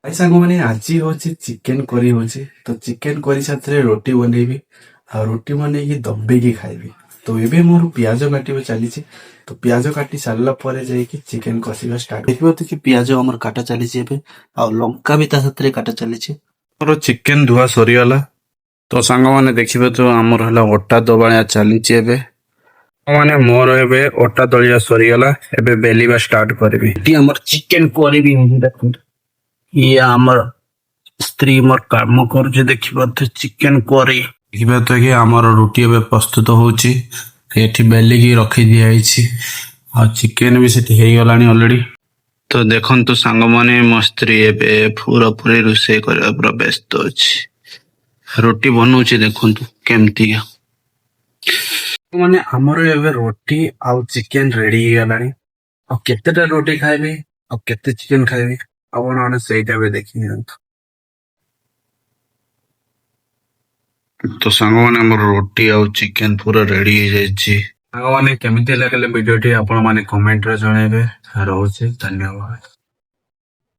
ଭାଇ ସାଙ୍ଗମାନେ ଆଜି ହଉଛି ଚିକେନ କରି ହଉଛି ତ ଚିକେନ କରି ସାଥିରେ ରୁଟି ବନେଇବି ଆଉ ରୁଟି ବନେଇକି ଦବେଇକି ଖାଇବି। ତ ଏବେ ମୋର ପିଆଜ କାଟିବା ଚାଲିଛି। ତ ପିଆଜ କାଟି ସାରିଲା ପରେ ଯାଇକି ଚିକେନ କଷିବା ଷ୍ଟାର୍ଟ ଦେଖିବ ତ କି ପିଆଜ ଆମର କାଟା ଚାଲିଛି ଏବେ ଆଉ ଲଙ୍କା ବି ତା ସାଥିରେ କାଟା ଚାଲିଛି। ଆମର ଚିକେନ ଧୁଆ ସରିଗଲା। ତ ସାଙ୍ଗମାନେ ଦେଖିବେ ତ ଆମର ହେଲା ଅଟା ଦବାଣିଆ ଚାଲିଛି ଏବେ। ମାନେ ମୋର ଏବେ ଅଟା ଦଳିଆ ସରିଗଲା ଏବେ ବେଲିବା ଷ୍ଟାର୍ଟ କରିବି। ଏଠି ଆମର ଚିକେନ କରିବି ଦେଖନ୍ତୁ। ଇଏ ଆମର ସ୍ତ୍ରୀ ମୋର କାମ କରୁଛି ଦେଖିପାରୁଥିବେ ଚିକେନ କରି। ଦେଖିବା ତ କି ଆମର ରୁଟି ଏବେ ପ୍ରସ୍ତୁତ ହଉଛି। ଏଠି ବେଲିକି ରଖି ଦିଆଯାଇଛି ଆଉ ଚିକେନ ବି ସେଠି ହେଇଗଲାଣି ଅଲରେଡି। ତ ଦେଖନ୍ତୁ ସାଙ୍ଗମାନେ ମୋ ସ୍ତ୍ରୀ ଏବେ ପୁରାପୁରି ରୋଷେଇ କରିବା ପୁରା ବ୍ୟସ୍ତ ଅଛି। ରୁଟି ବନଉଛି ଦେଖନ୍ତୁ କେମିତିକା। ମାନେ ଆମର ଏବେ ରୁଟି ଆଉ ଚିକେନ ରେଡି ହେଇଗଲାଣି। ଆଉ କେତେଟା ରୁଟି ଖାଇବି ଆଉ କେତେ ଚିକେନ ଖାଇବି ଆପଣ ମାନେ ସେଇଟା ବି ଦେଖି ନିଅନ୍ତୁ। ତ ସାଙ୍ଗମାନେ ଆମର ରୁଟି ଆଉ ଚିକେନ ପୁରା ରେଡି ହେଇଯାଇଛି। ସାଙ୍ଗମାନେ କେମିତି ଲାଗିଲା ଭିଡିଓଟି ଆପଣ ମାନେ କମେଣ୍ଟରେ ଜଣେଇବେ। ରହୁଛି ଧନ୍ୟବାଦ।